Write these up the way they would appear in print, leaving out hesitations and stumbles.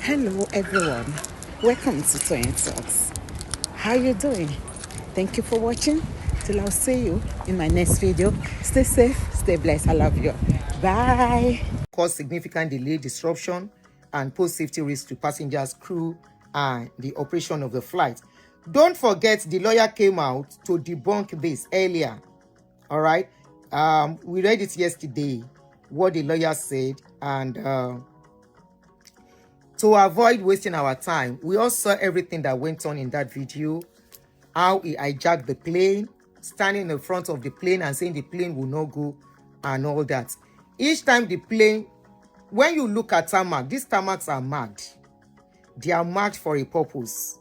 Hello everyone, welcome to Toyeen Talks. How you doing? Thank you for watching. Till I'll see you in my next video. Stay safe, stay blessed. I love you. Bye. Cause significant delay, disruption, and pose safety risk to passengers, crew, and the operation of the flight. Don't forget, the lawyer came out to debunk this earlier. All right, we read it yesterday, what the lawyer said, and to avoid wasting our time, we all saw everything that went on in that video. How he hijacked the plane, standing in front of the plane and saying the plane will not go and all that. Each time the plane, when you look at tarmac, these tarmacs are marked. They are marked for a purpose.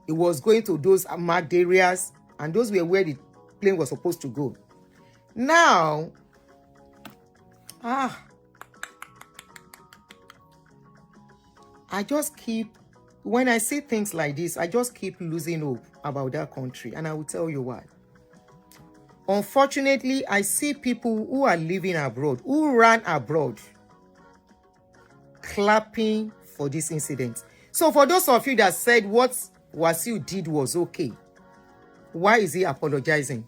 It was going to those marked areas, and those were where the plane was supposed to go. Now, I just keep, when I see things like this, I just keep losing hope about that country, and I will tell you why. Unfortunately, I see people who are living abroad, who ran abroad, clapping for this incident. So for those of you that said what Wasiu did was okay, why is he apologizing?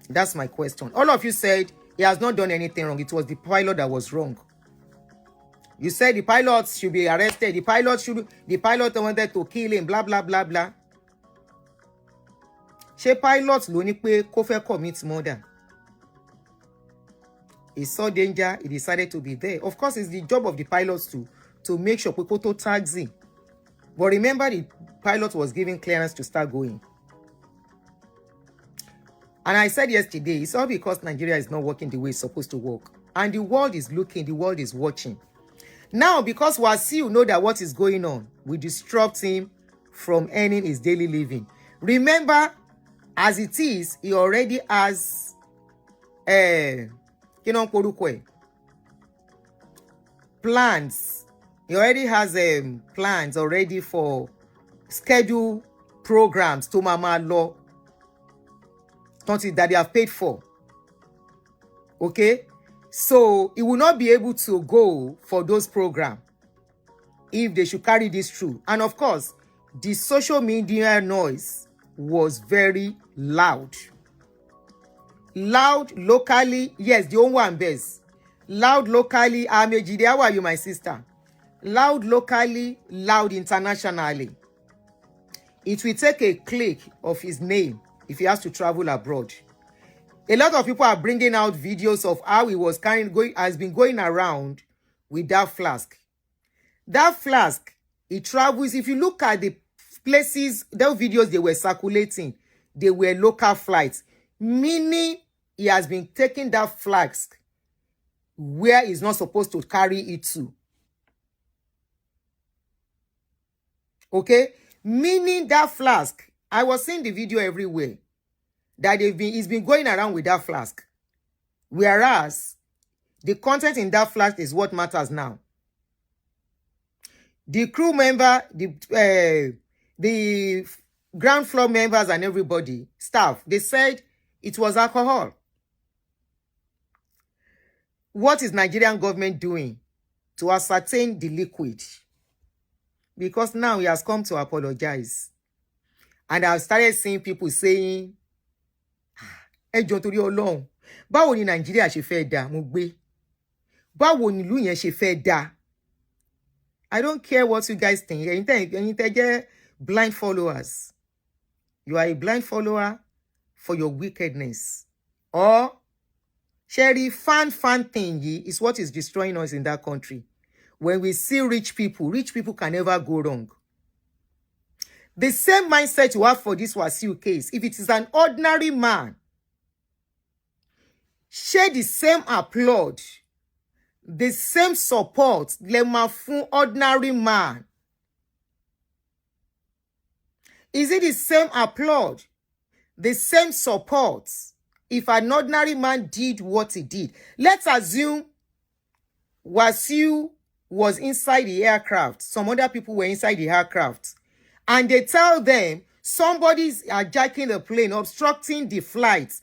That's my question. All of you said he has not done anything wrong. It was the pilot that was wrong. You said the pilot should be arrested. The pilot wanted to kill him, blah, blah, blah, blah. Ṣé pilot ló ní pé kó fẹ́ commit murder? He saw danger, he decided to be there. Of course, it's the job of the pilots to make sure people to taxi. But remember, the pilot was given clearance to start going. And I said yesterday, it's all because Nigeria is not working the way it's supposed to work. And the world is looking, the world is watching. Now, because Wasiu know that what is going on, we disrupt him from earning his daily living. Remember, as it is, he already has plans. He already has plans already for scheduled programs to Mama Law that they have paid for. Okay? So he will not be able to go for those programs if they should carry this through. And of course, the social media noise was very loud. Loud locally, yes, the only one best. Loud locally, Amejide, how are you, my sister? Loud locally, loud internationally. It will take a click of his name if he has to travel abroad. A lot of people are bringing out videos of how he was has been going around with that flask. That flask, it travels. If you look at the places, those videos they were circulating, they were local flights, meaning he has been taking that flask where he's not supposed to carry it to. Okay? Meaning that flask, I was seeing the video everywhere, that he's been going around with that flask. Whereas the content in that flask is what matters now. The crew member, the ground floor members and everybody, staff, they said it was alcohol. What is Nigerian government doing to ascertain the liquid? Because now he has come to apologize. And I've started seeing people saying, ẹjọ́ torí Ọlọ́run, báwo ni Nigeria ṣe fẹ́ dá mo gbé? Báwo ni ìlú yẹn ṣe fẹ́ dá? I don't care what you guys think. Ẹ̀yin tẹ́ jẹ́ blind followers. You are a blind follower for your wickedness. Or Sherry, fan thing is what is destroying us in that country. When we see rich people can never go wrong. The same mindset you have for this Wasiu case, if it is an ordinary man, share the same applaud, the same support, le ordinary man. Is it the same applaud, the same support, if an ordinary man did what he did? Let's assume Wasiu was inside the aircraft. Some other people were inside the aircraft. And they tell them, somebody's hijacking the plane, obstructing the flight.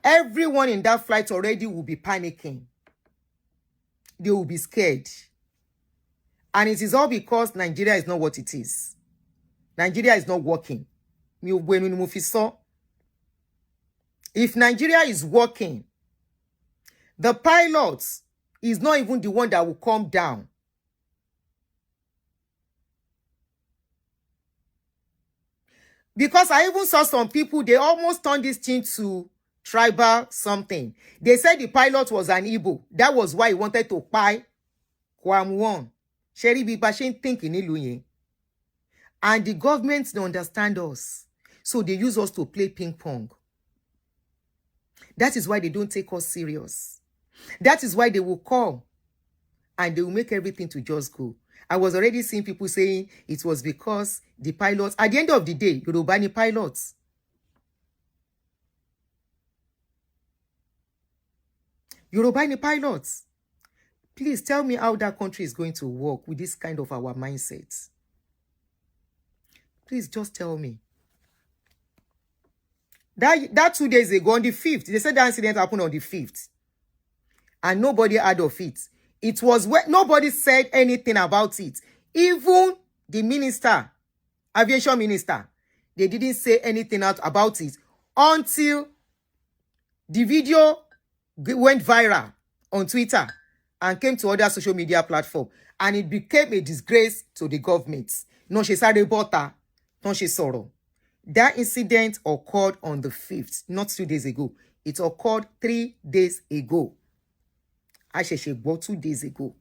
Everyone in that flight already will be panicking. They will be scared. And it is all because Nigeria is not what it is. Nigeria is not working. If Nigeria is working, the pilot is not even the one that will come down. Because I even saw some people, they almost turned this thing to tribal something. They said the pilot was an Igbo. That was why he wanted to buy Kwam. Sherry Bibashin thinking iluye. And the government don't understand us. So they use us to play ping pong. That is why they don't take us serious. That is why they will call and they will make everything to just go. I was already seeing people saying it was because the pilots, at the end of the day, Yorubani pilots. Yorubani pilots. Please tell me how that country is going to work with this kind of our mindset. Please just tell me. That 2 days ago, on the 5th, they said that incident happened on the 5th. And nobody heard of it. It was where nobody said anything about it. Even the minister, aviation minister, they didn't say anything out about it until the video went viral on Twitter and came to other social media platforms. And it became a disgrace to the government. No, she said reporter, no, she sorrow. That incident occurred on the 5th, not 2 days ago. It occurred 3 days ago. I should go 2 days ago.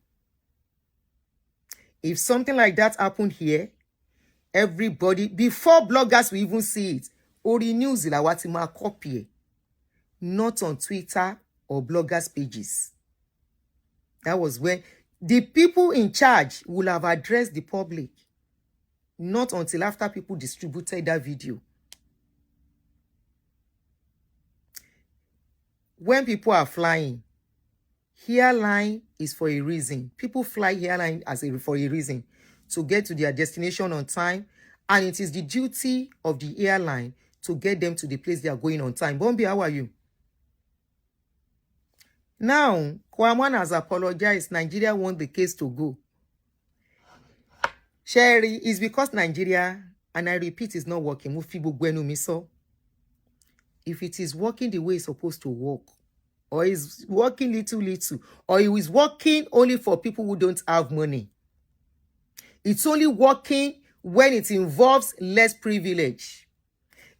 If something like that happened here, everybody, before bloggers will even see it, Ori News la watima copy, not on Twitter or bloggers pages. That was when the people in charge will have addressed the public. Not until after people distributed that video. When people are flying, airline is for a reason. People fly airline for a reason, to get to their destination on time, and it is the duty of the airline to get them to the place they are going on time. Bombi, how are you? Now, Kwaman has apologized. Nigeria want the case to go. Sherry, is because Nigeria, and I repeat, is not working. If it is working the way it's supposed to work, or is working little, or it is working only for people who don't have money, it's only working when it involves less privilege.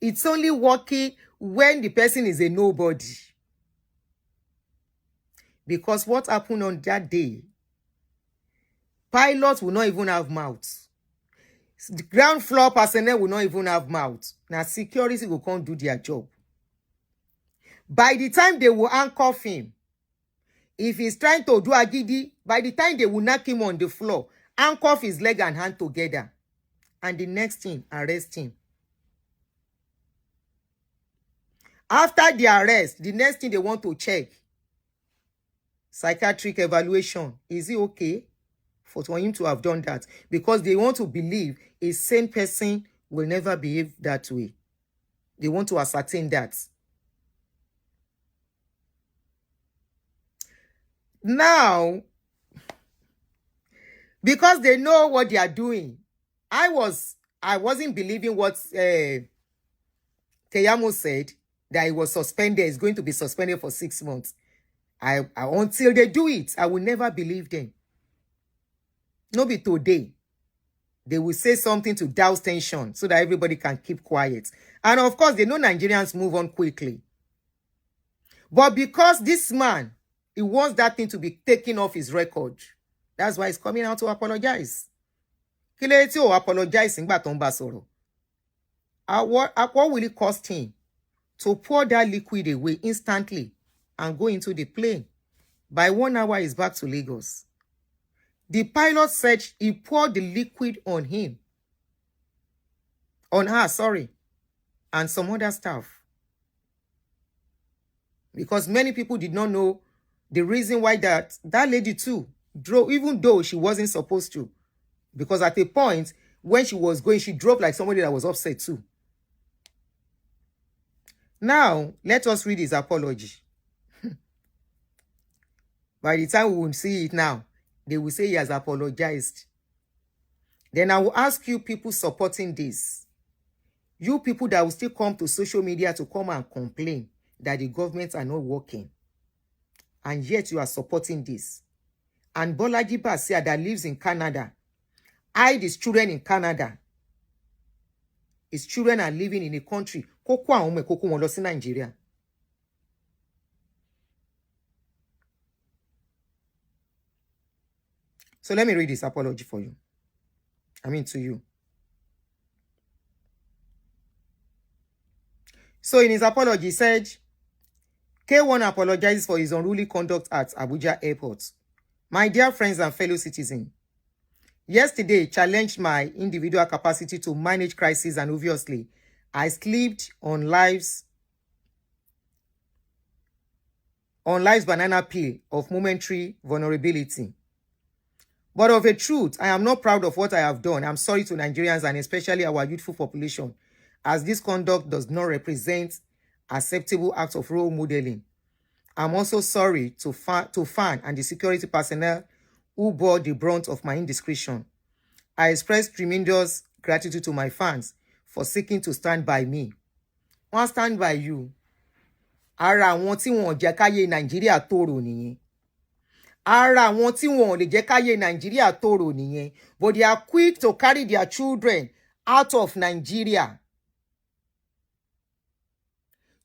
It's only working when the person is a nobody. Because what happened on that day, pilots will not even have mouths. The ground floor personnel will not even have mouths. Now security will come do their job. By the time they will handcuff him, if he's trying to do agidi, by the time they will knock him on the floor, handcuff his leg and hand together, and the next thing, arrest him. After the arrest, the next thing they want to check, psychiatric evaluation. Is it okay for him to have done that? Because they want to believe a sane person will never behave that way. They want to ascertain that. Now, because they know what they are doing, I wasn't believing what Keyamo said, that he was suspended, is going to be suspended for 6 months. Until they do it, I will never believe them. No be today. They will say something to douse tension so that everybody can keep quiet. And of course, they know Nigerians move on quickly. But because this man, he wants that thing to be taken off his record, that's why he's coming out to apologize. What will it cost him to pour that liquid away instantly and go into the plane? By 1 hour, he's back to Lagos. The pilot said he poured the liquid on him. On her, sorry. And some other stuff. Because many people did not know the reason why that lady too drove, even though she wasn't supposed to. Because at a point, when she was going, she drove like somebody that was upset too. Now, let us read his apology. By the time we will see it now, they will say he has apologized. Then I will ask you people supporting this. You people that will still come to social media to come and complain that the governments are not working. And yet you are supporting this. And Bolaji Basia that lives in Canada, hide his children in Canada. His children are living in a country. Nigeria. So let me read this apology for you. I mean to you. So in his apology, he said, K1 apologizes for his unruly conduct at Abuja Airport. My dear friends and fellow citizens, yesterday challenged my individual capacity to manage crisis, and obviously I slipped on life's banana peel of momentary vulnerability. But of a truth, I am not proud of what I have done. I'm sorry to Nigerians and especially our youthful population, as this conduct does not represent acceptable acts of role modeling. I'm also sorry to FAN and the security personnel who bore the brunt of my indiscretion. I express tremendous gratitude to my fans for seeking to stand by me. Wọ́n stand by you. Ara àwọn tí wọ́n jẹ́ káyé Nàìjíríà tòrò nìyẹn. Ara àwọn tí wọ́n lè jẹ́ káyé Nàìjíríà tòrò nìyẹn. But they are quick to carry their children out of Nigeria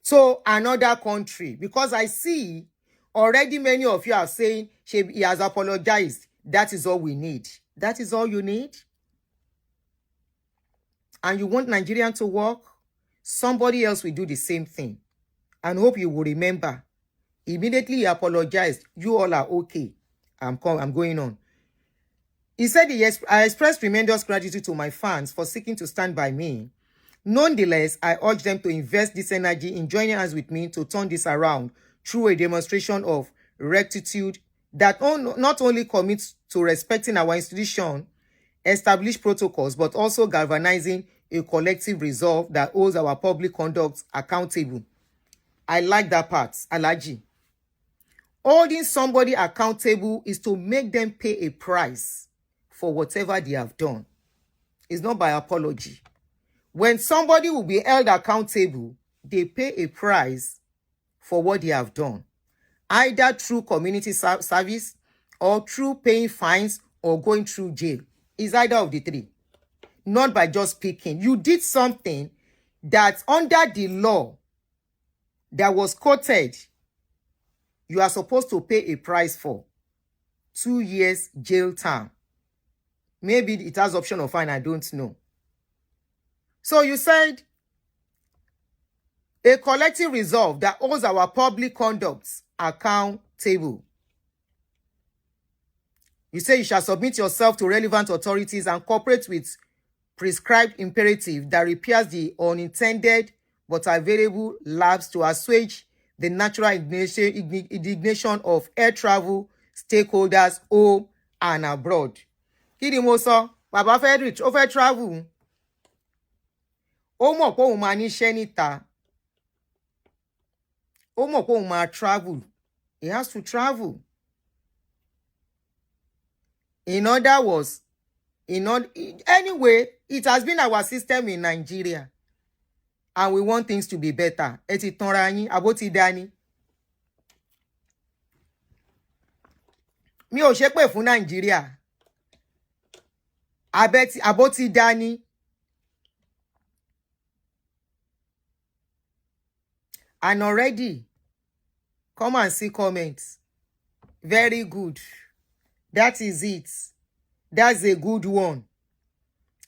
to another country, because I see already many of you are saying he has apologized. That is all we need. That is all you need? And you want Nigerian to work? Somebody else will do the same thing. And hope you will remember. Immediately he apologized. You all are okay. I'm going on. He said, yes, I express tremendous gratitude to my fans for seeking to stand by me. Nonetheless, I urge them to invest this energy in joining hands with me to turn this around through a demonstration of rectitude that not only commits to respecting our institution, established protocols, but also galvanizing a collective resolve that holds our public conduct accountable. I like that part, Alaji. Holding somebody accountable is to make them pay a price for whatever they have done. It's not by apology. When somebody will be held accountable, they pay a price for what they have done, either through community service or through paying fines or going through jail. It's either of the three. Not by just speaking. You did something that under the law that was quoted, you are supposed to pay a price for. 2 years jail term. Maybe it has option of fine, I don't know. So you said a collective resolve that holds our public conduct accountable. You say you shall submit yourself to relevant authorities and cooperate with prescribed imperative that repairs the unintended but available lapse to assuage the natural indignation of air travel stakeholders home and abroad. Kí ni mo sọ? Bàbá fẹ́ travel. Ó mọ̀ pé òun máa níṣẹ́ níta. Ó mọ̀ pé òun máa travel. He has to travel. Anyway, it has been our system in Nigeria. And we want things to be better. Ẹ ti tanra yín, àbó ti dání. Mi ò ṣépè fún Nigeria. Àbó ti dání. And already, come and see comments. Very good. That is it. That's a good one.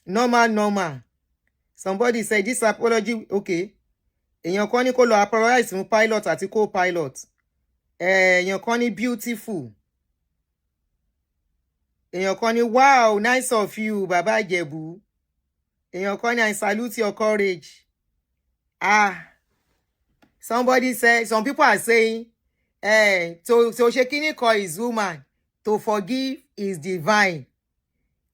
Normal. Somebody said this apology, okay. Èèyàn kan ní kó lọ apologize fún pilot àti co-pilot. Èèyàn kan ní beautiful. Èèyàn kan ní wow, nice of you, Baba Ìjẹ̀bú. Èèyàn kan ní I salute your courage. Somebody said, some people are saying, to shekini call is woman, to forgive is divine.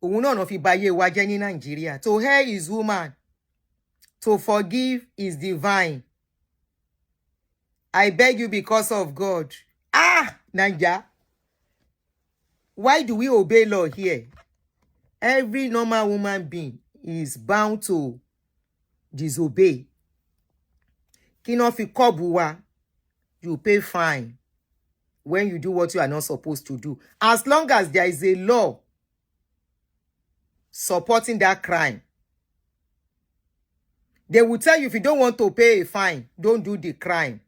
Òun náà fi báyé wa jẹ́ ní Nigeria. To err is woman, to forgive is divine. I beg you because of God. Naija. Why do we obey law here? every normal woman being is bound to disobey. Kino fi kobuwa, you pay fine when you do what you are not supposed to do. As long as there is a law supporting that crime, they will tell you if you don't want to pay a fine, don't do the crime.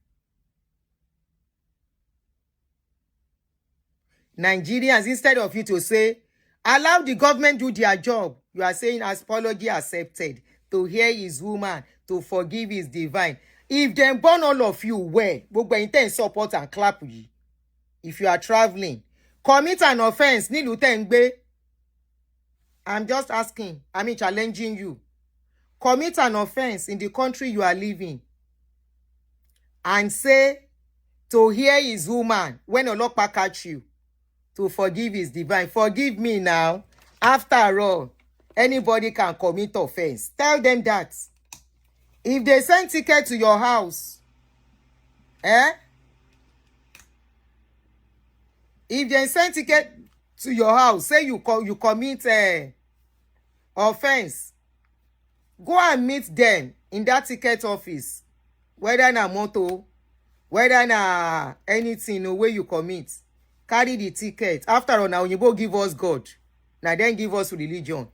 Nigerians, instead of you to say, allow the government do their job, you are saying apology accepted. To hear his woman, to forgive his divine. If they burn all of you, where? Gbogbo intend support and clap you. If you are traveling, commit an offense. Nilu tengbe. I'm just asking. Challenging you. Commit an offense in the country you are living. And say, to hear his woman, when Olopa catch you, to forgive his divine. Forgive me now. After all, anybody can commit offense. Tell them that. If they send ticket to your house, if they send ticket to your house, say you commit offense, go and meet them in that ticket office. Whether na moto, whether na anything, no way you commit. Carry the ticket. After all, now you give us God. Now then give us religion.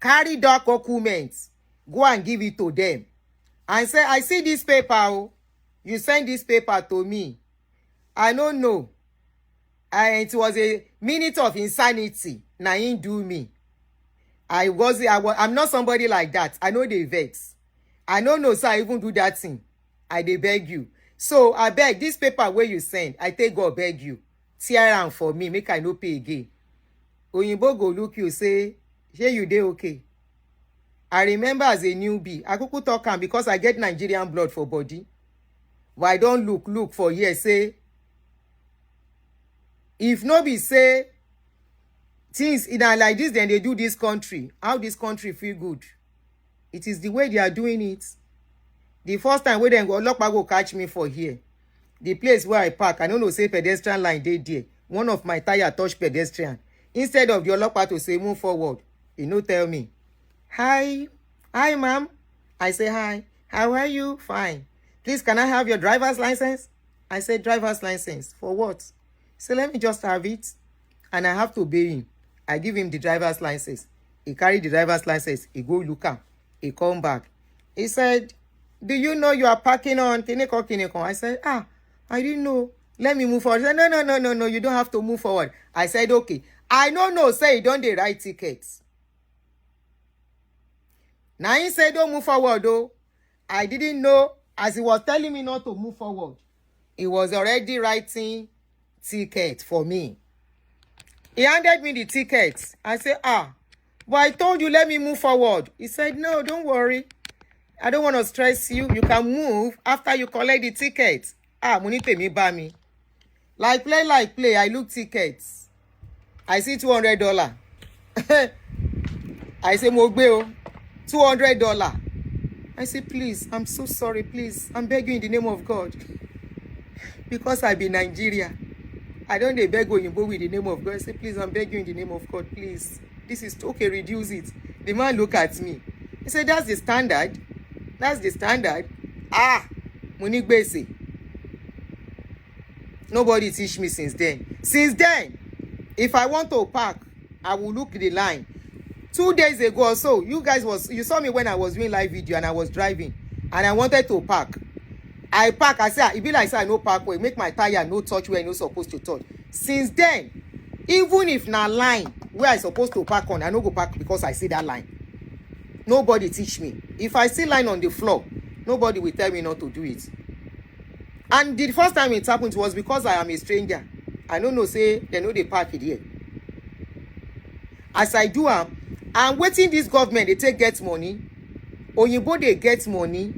Carry that document. Go and give it to them. And say, I see this paper. Oh. You send this paper to me. I don't know. And it was a minute of insanity. Now you do me. I'm not somebody like that. I know they vex. I don't know, so I even do that thing. I dey beg you. So I beg this paper where you send. I take God beg you. Tear am for me. Make I no pay again. Oyinbo go look you say, here you dey okay. I remember as a newbie, I could talk am because I get Nigerian blood for body. But I don't look for years, say, if no be say, things in like this, then they do this country. How this country feel good? It is the way they are doing it. The first time when they go catch me for here, the place where I park, I don't know, say pedestrian line, they there. One of my tire touch pedestrian. Instead of the Olokpa to say, move forward, he no tell me, hi, ma'am. I say, hi, how are you? Fine. Please, can I have your driver's license? I say, driver's license. For what? So let me just have it. And I have to pay him. I give him the driver's license. He carry the driver's license. He go look am. He come back. He said, do you know you are parking on Kineko? I said, I didn't know. Let me move forward. He said, no, you don't have to move forward. I said, okay. I don't know, say you don't dey write tickets. Now he said, don't move forward, though. I didn't know. As he was telling me not to move forward, he was already writing ticket for me. He handed me the tickets. I said, but I told you, let me move forward. He said, no, don't worry. I don't want to stress you. You can move after you collect the tickets. Money pay me, buy me. Like play. I look tickets. I see $200. I say, Mogbeo, $200. I say, please, I'm so sorry, please. I'm begging in the name of God. Because I be Nigeria. I don't beg Oyinbo with the name of God. I say, please, I'm begging in the name of God, please. This is okay, reduce it. The man look at me. He said, that's the standard. That's the standard. Money gbese. Nobody teach me since then. Since then, if I want to park, I will look the line. 2 days ago or so, you saw me when I was doing live video and I was driving and I wanted to park. I park, I said, it be like say I no park where make my tire no touch where I no supposed to touch. Since then, even if na line where I supposed to park on, I no go park because I see that line. Nobody teach me. If I see line on the floor, nobody will tell me not to do it. And the first time it happened was because I am a stranger. I don't know, say, they know they park it here. As I do, I'm waiting this government, they take get money. Oyinbo, they get money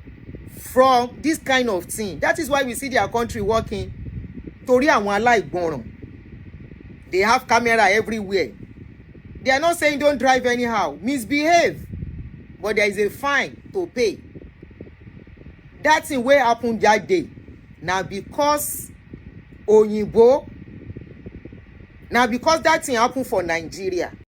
from this kind of thing. That is why we see their country working. Tori àwọn aláìgbọràn. They have camera everywhere. They are not saying don't drive anyhow. Misbehave. But there is a fine to pay. That thing wey happen that day. Now because Oyinbo, now because that thing happen for Nigeria.